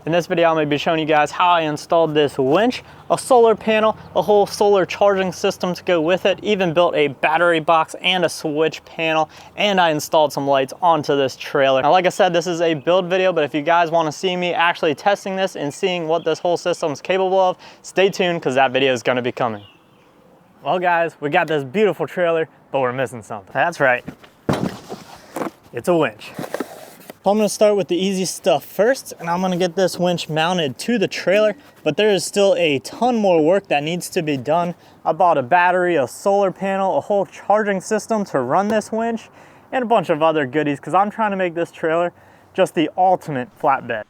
In this video, I'm going to be showing you guys how I installed this winch, a solar panel, a whole solar charging system to go with it, even built a battery box and a switch panel, and I installed some lights onto this trailer. Now, like I said, this is a build video, but if you guys want to see me actually testing this and seeing what this whole system is capable of, stay tuned because that video is going to be coming. Well guys, we got this beautiful trailer, but we're missing something. That's right, it's a winch. So I'm gonna start with the easy stuff first, and I'm gonna get this winch mounted to the trailer, but there is still a ton more work that needs to be done. I bought a battery, a solar panel, a whole charging system to run this winch, and a bunch of other goodies, because I'm trying to make this trailer just the ultimate flatbed.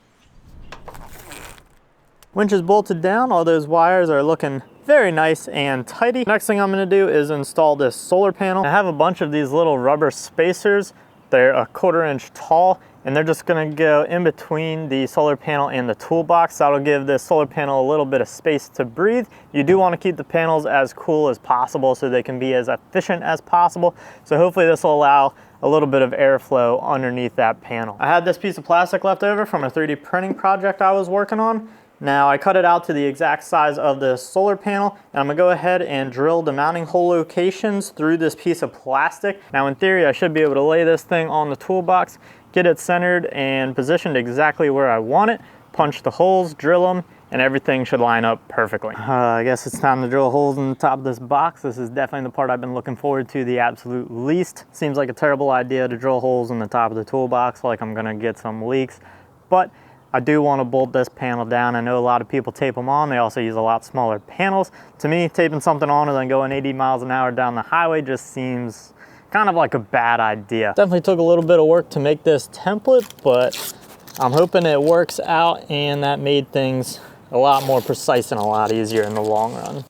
Winch is bolted down, all those wires are looking very nice and tidy. Next thing I'm gonna do is install this solar panel. I have a bunch of these little rubber spacers. They're a 1/4 inch tall, and they're just gonna go in between the solar panel and the toolbox. That'll give this solar panel a little bit of space to breathe. You do wanna keep the panels as cool as possible so they can be as efficient as possible. So hopefully this will allow a little bit of airflow underneath that panel. I had this piece of plastic left over from a 3D printing project I was working on. Now I cut it out to the exact size of the solar panel, and I'm gonna go ahead and drill the mounting hole locations through this piece of plastic. Now in theory, I should be able to lay this thing on the toolbox, get it centered and positioned exactly where I want it, punch the holes, drill them, and everything should line up perfectly. I guess it's time to drill holes in the top of this box. This is definitely the part I've been looking forward to the absolute least. Seems like a terrible idea to drill holes in the top of the toolbox, like I'm gonna get some leaks, but I do want to bolt this panel down. I know a lot of people tape them on. They also use a lot smaller panels. To me, taping something on and then going 80 miles an hour down the highway just seems kind of like a bad idea. Definitely took a little bit of work to make this template, but I'm hoping it works out, and that made things a lot more precise and a lot easier in the long run.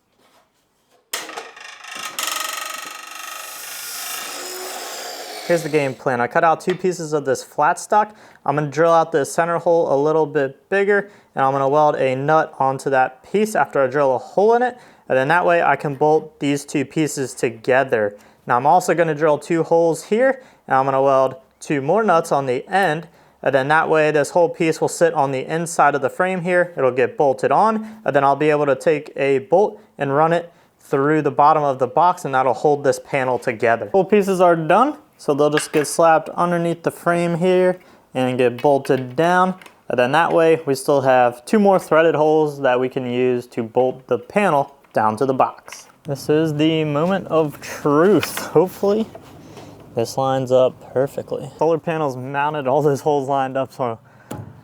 Here's the game plan. I cut out 2 pieces of this flat stock. I'm gonna drill out the center hole a little bit bigger, and I'm gonna weld a nut onto that piece after I drill a hole in it, and then that way I can bolt these 2 pieces together. Now I'm also gonna drill 2 holes here, and I'm gonna weld 2 more nuts on the end, and then that way this whole piece will sit on the inside of the frame here. It'll get bolted on, and then I'll be able to take a bolt and run it through the bottom of the box, and that'll hold this panel together. Both pieces are done. So they'll just get slapped underneath the frame here and get bolted down. And then that way we still have 2 more threaded holes that we can use to bolt the panel down to the box. This is the moment of truth. Hopefully this lines up perfectly. Solar panels mounted, all those holes lined up, so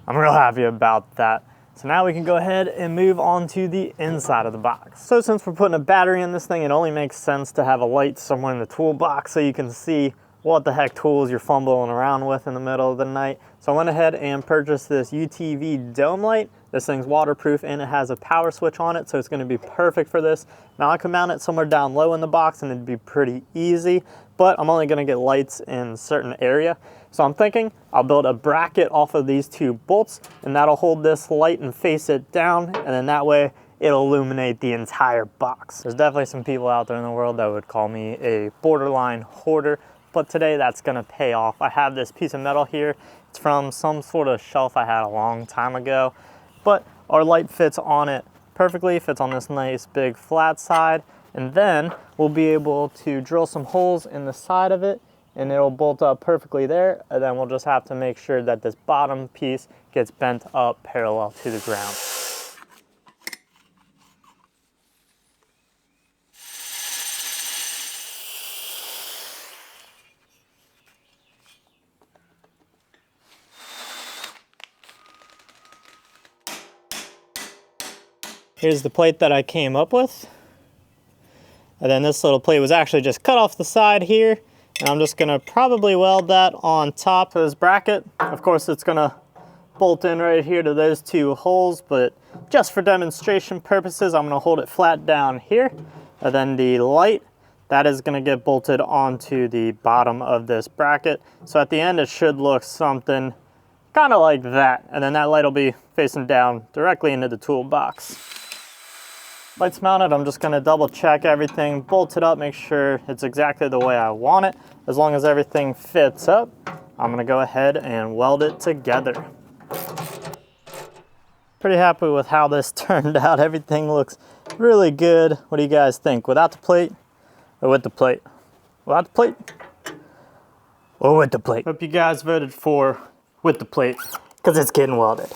I'm real happy about that. So now we can go ahead and move on to the inside of the box. So since we're putting a battery in this thing, it only makes sense to have a light somewhere in the toolbox so you can see what the heck tools you're fumbling around with in the middle of the night. So I went ahead and purchased this UTV dome light. This thing's waterproof and it has a power switch on it, so it's gonna be perfect for this. Now I can mount it somewhere down low in the box and it'd be pretty easy, but I'm only gonna get lights in a certain area. So I'm thinking I'll build a bracket off of these 2 bolts, and that'll hold this light and face it down, and then that way it'll illuminate the entire box. There's definitely some people out there in the world that would call me a borderline hoarder, but today that's gonna pay off. I have this piece of metal here. It's from some sort of shelf I had a long time ago, but our light fits on it perfectly, fits on this nice big flat side, and then we'll be able to drill some holes in the side of it, and it'll bolt up perfectly there, and then we'll just have to make sure that this bottom piece gets bent up parallel to the ground. Here's the plate that I came up with. And then this little plate was actually just cut off the side here. And I'm just gonna probably weld that on top of this bracket. Of course, it's gonna bolt in right here to those 2 holes, but just for demonstration purposes, I'm gonna hold it flat down here. And then the light, that is gonna get bolted onto the bottom of this bracket. So at the end, it should look something kind of like that. And then that light will be facing down directly into the toolbox. Lights mounted, I'm just gonna double check everything, bolt it up, make sure it's exactly the way I want it. As long as everything fits up, I'm gonna go ahead and weld it together. Pretty happy with how this turned out. Everything looks really good. What do you guys think? Without the plate or with the plate? Without the plate or with the plate? Hope you guys voted for with the plate because it's getting welded.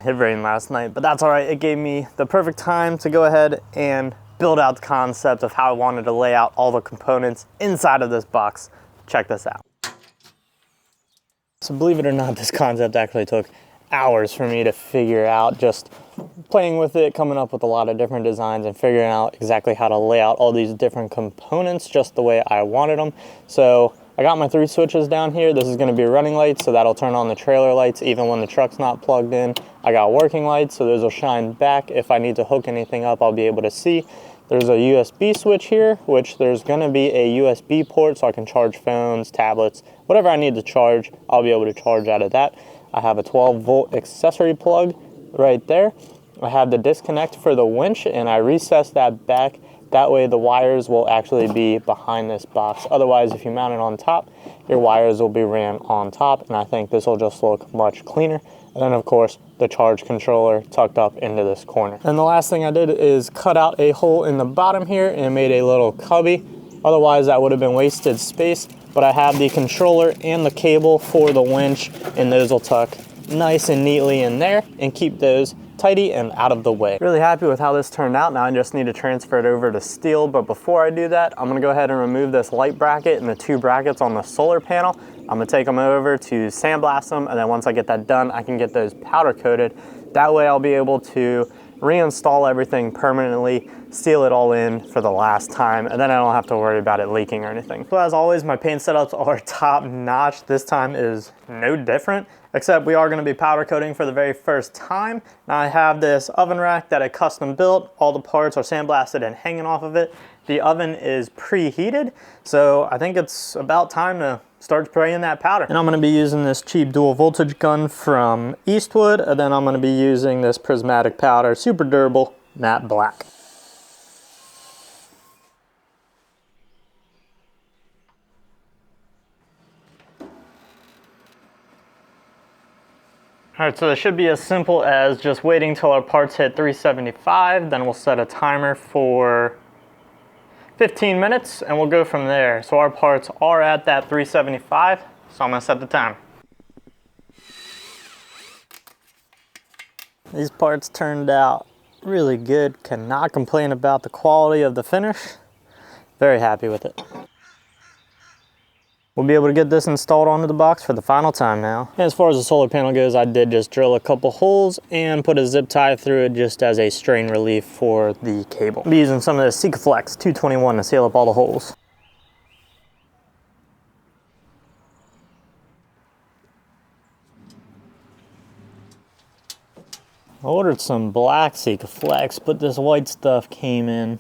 It rained last night, but that's all right. It gave me the perfect time to go ahead and build out the concept of how I wanted to lay out all the components inside of this box. Check this out. So believe it or not, this concept actually took hours for me to figure out, just playing with it, coming up with a lot of different designs and figuring out exactly how to lay out all these different components just the way I wanted them. So I got my 3 switches down here. This is going to be running lights, so that'll turn on the trailer lights even when the truck's not plugged in. I got working lights, so those will shine back. If I need to hook anything up, I'll be able to see. There's a USB switch here, which there's going to be a USB port so I can charge phones, tablets, whatever I need to charge, I'll be able to charge out of that. I have a 12-volt accessory plug right there. I have the disconnect for the winch, and I recessed that back. That way the wires will actually be behind this box. Otherwise, if you mount it on top, your wires will be ran on top, and I think this will just look much cleaner. And then, of course, the charge controller tucked up into this corner. And the last thing I did is cut out a hole in the bottom here and made a little cubby. Otherwise, that would have been wasted space. But I have the controller and the cable for the winch, and those will tuck nice and neatly in there and keep those tidy and out of the way. Really happy with how this turned out. Now I just need to transfer it over to steel, but before I do that, I'm gonna go ahead and remove this light bracket and the 2 brackets on the solar panel. I'm gonna take them over to sandblast them, and then once I get that done, I can get those powder coated. That way I'll be able to reinstall everything permanently, seal it all in for the last time, and then I don't have to worry about it leaking or anything. So as always, my paint setups are top notch. This time is no different, except we are going to be powder coating for the very first time. Now I have this oven rack that I custom built. All the parts are sandblasted and hanging off of it. The oven is preheated, so I think it's about time to start spraying that powder. And I'm gonna be using this cheap dual voltage gun from Eastwood, and then I'm gonna be using this prismatic powder, super durable, matte black. All right, so this should be as simple as just waiting till our parts hit 375, then we'll set a timer for 15 minutes and we'll go from there. So our parts are at that 375, so I'm gonna set the timer. These parts turned out really good. Cannot complain about the quality of the finish. Very happy with it. We'll be able to get this installed onto the box for the final time now. And as far as the solar panel goes, I did just drill a couple holes and put a zip tie through it just as a strain relief for the cable. I'll be using some of the Sikaflex 221 to seal up all the holes. I ordered some black Sikaflex, but this white stuff came in.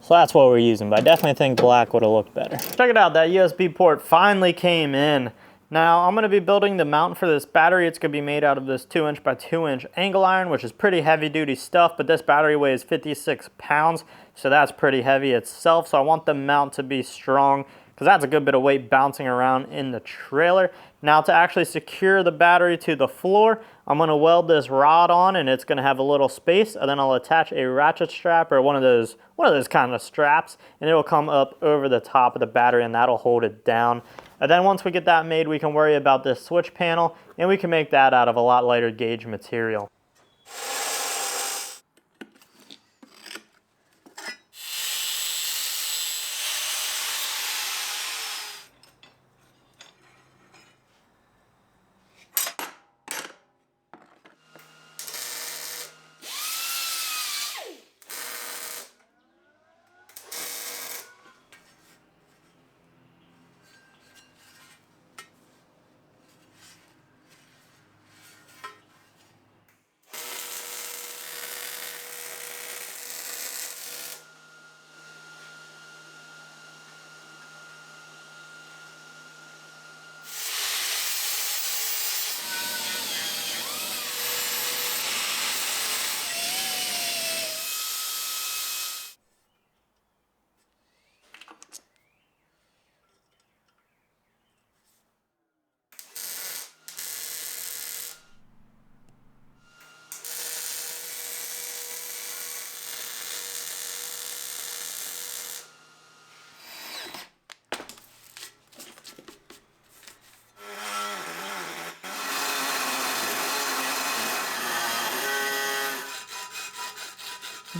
So that's what we're using, but I definitely think black would have looked better. Check it out, that USB port finally came in. Now I'm gonna be building the mount for this battery. It's gonna be made out of this 2" by 2" angle iron, which is pretty heavy duty stuff, but this battery weighs 56 pounds, so that's pretty heavy itself. So I want the mount to be strong, because that's a good bit of weight bouncing around in the trailer. Now to actually secure the battery to the floor, I'm gonna weld this rod on, and it's gonna have a little space, and then I'll attach a ratchet strap or one of those kind of straps, and it'll come up over the top of the battery, and that'll hold it down. And then once we get that made, we can worry about this switch panel, and we can make that out of a lot lighter gauge material.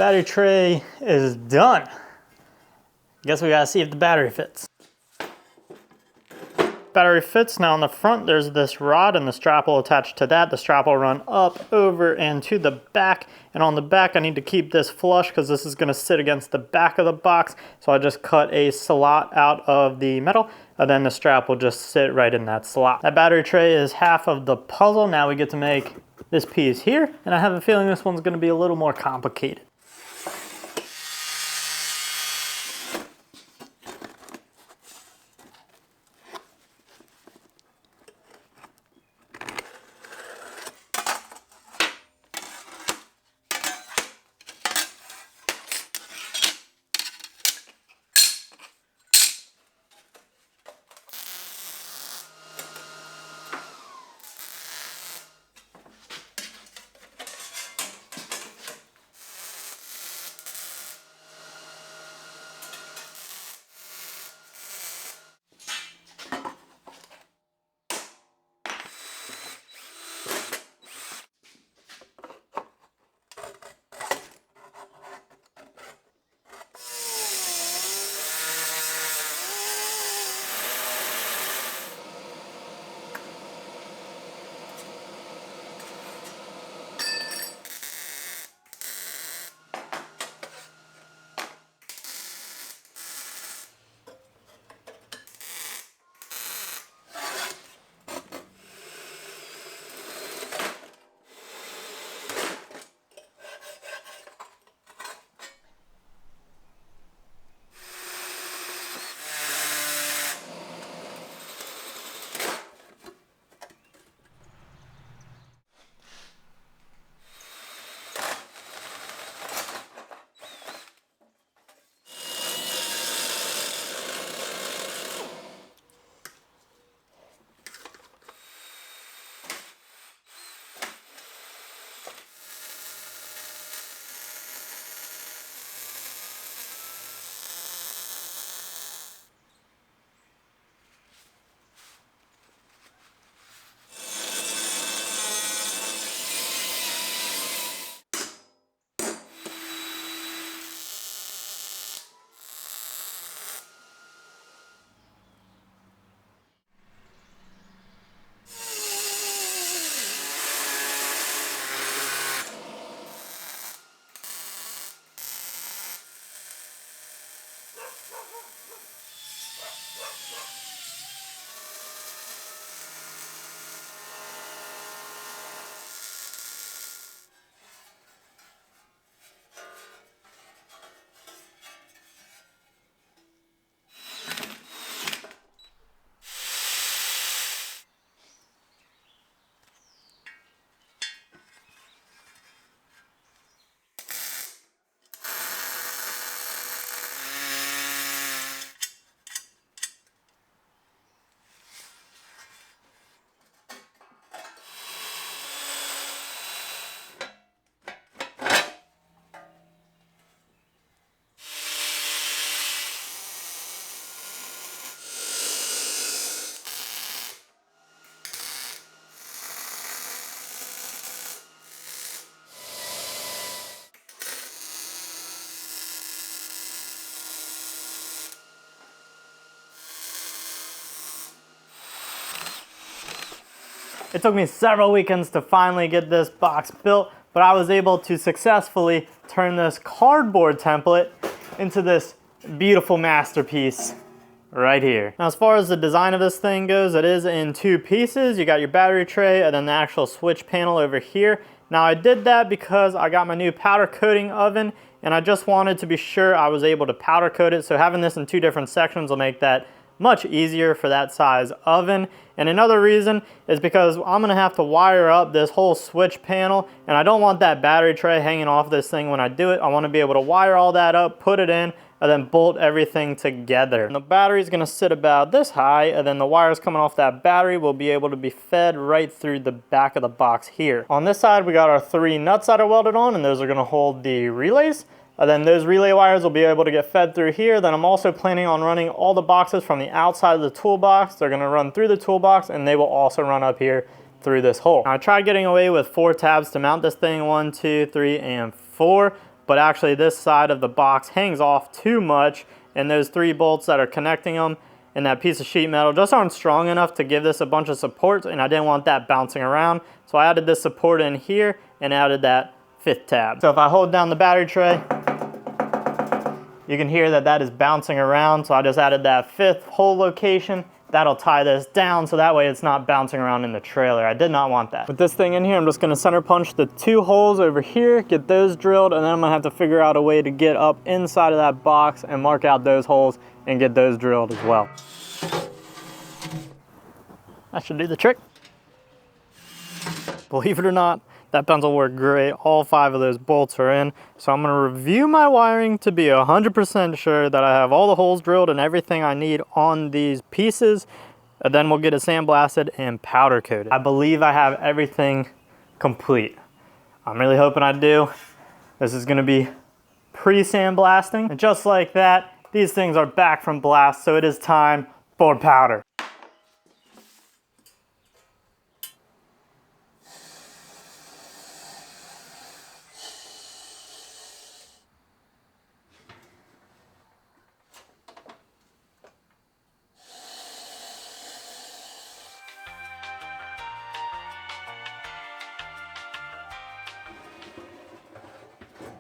Battery tray is done. Guess we gotta see if the battery fits. Battery fits. Now on the front there's this rod and the strap will attach to that. The strap will run up, over, and to the back. And on the back I need to keep this flush because this is going to sit against the back of the box. So I just cut a slot out of the metal and then the strap will just sit right in that slot. That battery tray is half of the puzzle. Now we get to make this piece here, and I have a feeling this one's going to be a little more complicated. It took me several weekends to finally get this box built, but I was able to successfully turn this cardboard template into this beautiful masterpiece right here. Now, as far as the design of this thing goes, it is in two pieces. You got your battery tray and then the actual switch panel over here. Now, I did that because I got my new powder coating oven and I just wanted to be sure I was able to powder coat it. So having this in two different sections will make that much easier for that size oven. And another reason is because I'm gonna have to wire up this whole switch panel and I don't want that battery tray hanging off this thing when I do it. I wanna be able to wire all that up, put it in, and then bolt everything together. And the battery is gonna sit about this high, and then the wires coming off that battery will be able to be fed right through the back of the box here. On this side, we got our 3 nuts that are welded on, and those are gonna hold the relays. And then those relay wires will be able to get fed through here. Then I'm also planning on running all the boxes from the outside of the toolbox. They're gonna run through the toolbox, and they will also run up here through this hole. Now, I tried getting away with 4 tabs to mount this thing, 1, 2, 3, and 4. but actually this side of the box hangs off too much, and those 3 bolts that are connecting them and that piece of sheet metal just aren't strong enough to give this a bunch of support, and I didn't want that bouncing around. So I added this support in here and added that 5th tab. So if I hold down the battery tray, you can hear that that is bouncing around. So I just added that 5th hole location. That'll tie this down so that way it's not bouncing around in the trailer. I did not want that. With this thing in here, I'm just gonna center punch the 2 holes over here, get those drilled, and then I'm gonna have to figure out a way to get up inside of that box and mark out those holes and get those drilled as well. That should do the trick. Believe it or not, that pencil worked great. All 5 of those bolts are in. So I'm gonna review my wiring to be 100% sure that I have all the holes drilled and everything I need on these pieces. And then we'll get it sandblasted and powder coated. I believe I have everything complete. I'm really hoping I do. This is gonna be pre-sandblasting. And just like that, these things are back from blast, so it is time for powder.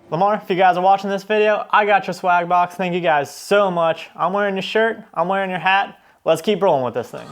Lamar, if you guys are watching this video, I got your swag box. Thank you guys so much. I'm wearing your shirt, I'm wearing your hat. Let's keep rolling with this thing.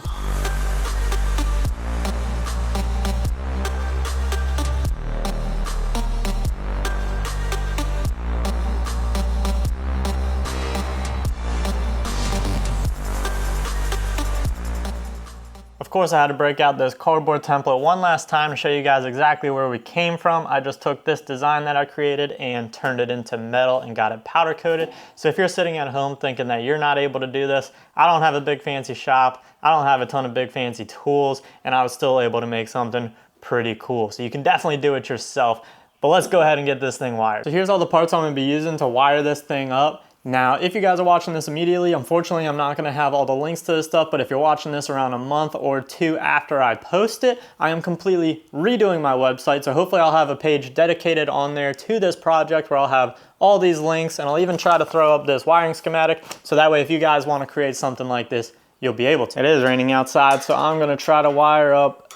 Of course, I had to break out this cardboard template one last time to show you guys exactly where we came from. I just took this design that I created and turned it into metal and got it powder coated. So if you're sitting at home thinking that you're not able to do this, I don't have a big fancy shop, I don't have a ton of big fancy tools, and I was still able to make something pretty cool. So you can definitely do it yourself, but let's go ahead and get this thing wired. So here's all the parts I'm gonna be using to wire this thing up. Now, if you guys are watching this immediately, unfortunately, I'm not gonna have all the links to this stuff, but if you're watching this around a month or 2 after I post it, I am completely redoing my website. So hopefully I'll have a page dedicated on there to this project where I'll have all these links, and I'll even try to throw up this wiring schematic. So that way, if you guys wanna create something like this, you'll be able to. It is raining outside, so I'm gonna try to wire up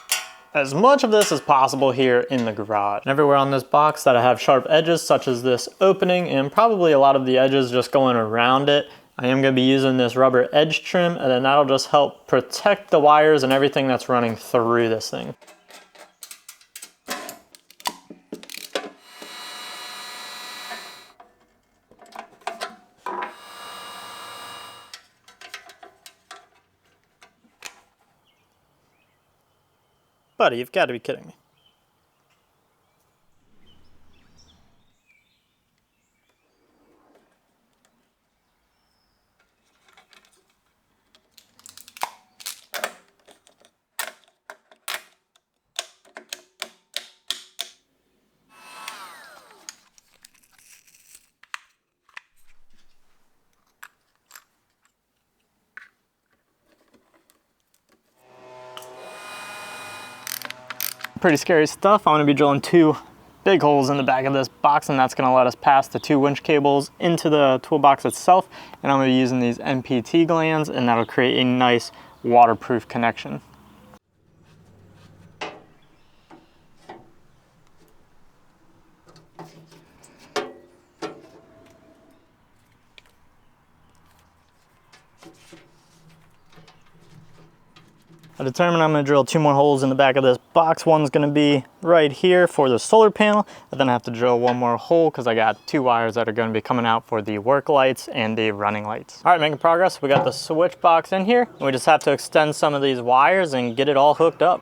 as much of this as possible here in the garage. And everywhere on this box that I have sharp edges, such as this opening and probably a lot of the edges just going around it, I am gonna be using this rubber edge trim, and then that'll just help protect the wires and everything that's running through this thing. Buddy, you've got to be kidding me. Pretty scary stuff. I'm gonna be drilling 2 big holes in the back of this box, and that's gonna let us pass the 2 winch cables into the toolbox itself. And I'm gonna be using these MPT glands, and that'll create a nice waterproof connection. I determined I'm gonna drill 2 more holes in the back of this box. One's gonna be right here for the solar panel, and then I have to drill 1 more hole because I got 2 wires that are gonna be coming out for the work lights and the running lights. All right, making progress. We got the switch box in here, and we just have to extend some of these wires and get it all hooked up.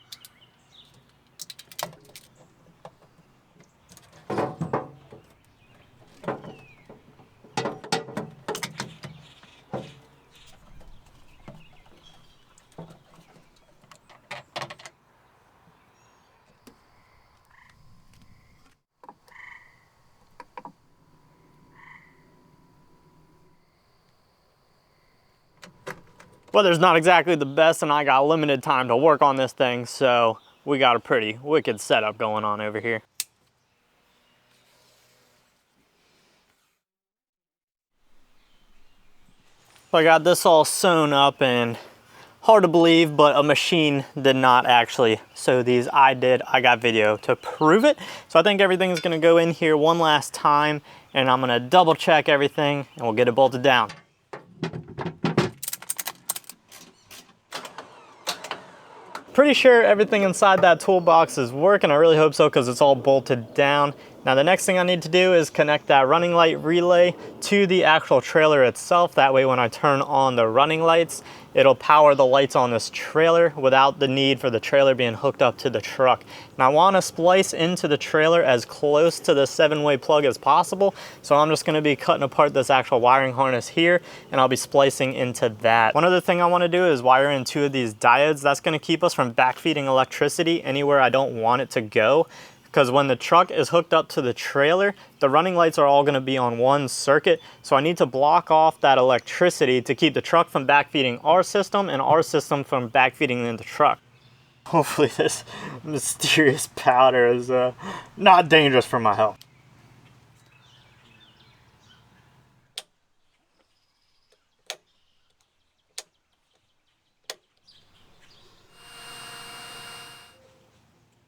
Weather's not exactly the best, and I got limited time to work on this thing, so we got a pretty wicked setup going on over here. I got this all sewn up, and hard to believe, but a machine did not actually sew these. I did. I got video to prove it. So I think everything's gonna go in here one last time, and I'm gonna double check everything, and we'll get it bolted down. Pretty sure everything inside that toolbox is working. I really hope so, because it's all bolted down. Now the next thing I need to do is connect that running light relay to the actual trailer itself. That way when I turn on the running lights, it'll power the lights on this trailer without the need for the trailer being hooked up to the truck. And I want to splice into the trailer as close to the 7-way plug as possible. So I'm just going to be cutting apart this actual wiring harness here, and I'll be splicing into that. One other thing I want to do is wire in 2 of these diodes. That's going to keep us from backfeeding electricity anywhere I don't want it to go. Because when the truck is hooked up to the trailer, the running lights are all going to be on one circuit. So I need to block off that electricity to keep the truck from backfeeding our system and our system from backfeeding the truck. Hopefully this mysterious powder is not dangerous for my health.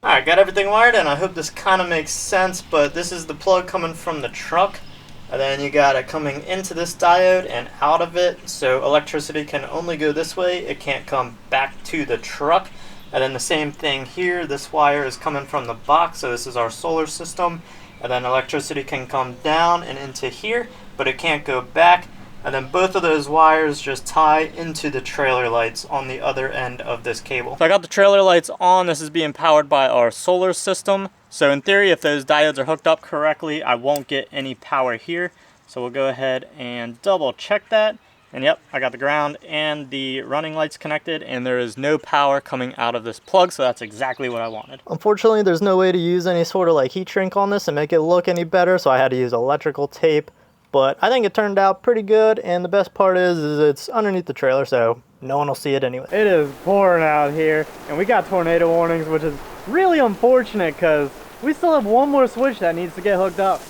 Alright, got everything wired, and I hope this kind of makes sense, but this is the plug coming from the truck, and then you got it coming into this diode and out of it, so electricity can only go this way, it can't come back to the truck. And then the same thing here, this wire is coming from the box, so this is our solar system, and then electricity can come down and into here, but it can't go back. And then both of those wires just tie into the trailer lights on the other end of this cable. So I got the trailer lights on. This is being powered by our solar system. So in theory, if those diodes are hooked up correctly, I won't get any power here. So we'll go ahead and double check that. And yep, I got the ground and the running lights connected, and there is no power coming out of this plug, so that's exactly what I wanted. Unfortunately, there's no way to use any sort of like heat shrink on this and make it look any better, so I had to use electrical tape. But I think it turned out pretty good, and the best part is it's underneath the trailer, so no one will see it anyway. It is pouring out here, and we got tornado warnings, which is really unfortunate because we still have one more switch that needs to get hooked up.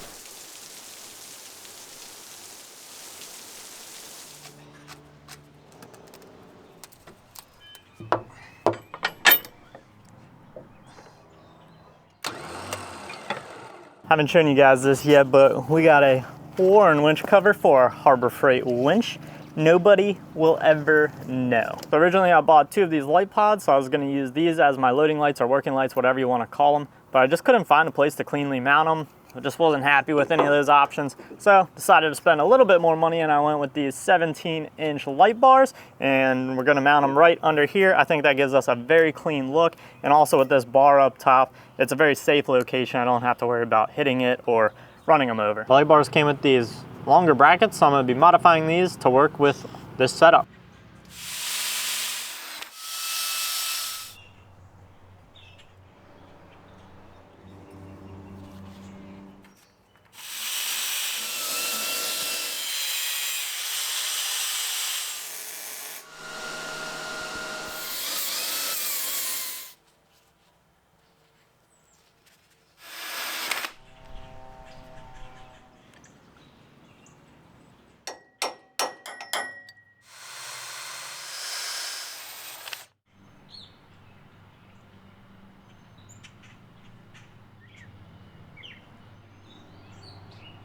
Haven't shown you guys this yet, but we got a Warren winch cover for our Harbor Freight winch. Nobody will ever know. So originally I bought 2 of these light pods, so I was going to use these as my loading lights or working lights, whatever you want to call them, but I just couldn't find a place to cleanly mount them. I just wasn't happy with any of those options, so decided to spend a little bit more money, and I went with these 17-inch light bars, and we're going to mount them right under here. I think that gives us a very clean look, and also with this bar up top, it's a very safe location. I don't have to worry about hitting it or running them over. The light bars came with these longer brackets, so I'm going to be modifying these to work with this setup.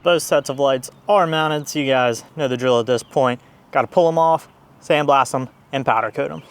Both sets of lights are mounted, so you guys know the drill at this point. Got to pull them off, sandblast them, and powder coat them.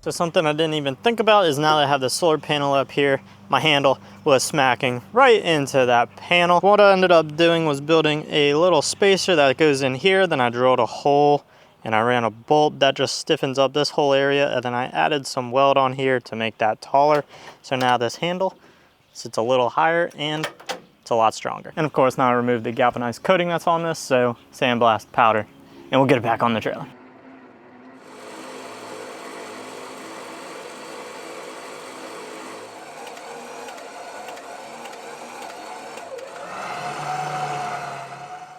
So something I didn't even think about is now that I have the solar panel up here, my handle was smacking right into that panel. What I ended up doing was building a little spacer that goes in here, then I drilled a hole and I ran a bolt that just stiffens up this whole area, and then I added some weld on here to make that taller. So now this handle sits a little higher and it's a lot stronger. And of course, now I removed the galvanized coating that's on this, so sandblast powder, and we'll get it back on the trailer.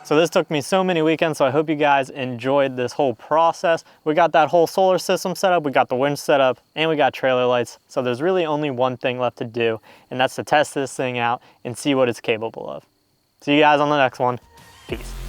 So this took me so many weekends, so I hope you guys enjoyed this whole process. We got that whole solar system set up, we got the winch set up, and we got trailer lights. So there's really only one thing left to do, and that's to test this thing out and see what it's capable of. See you guys on the next one. Peace.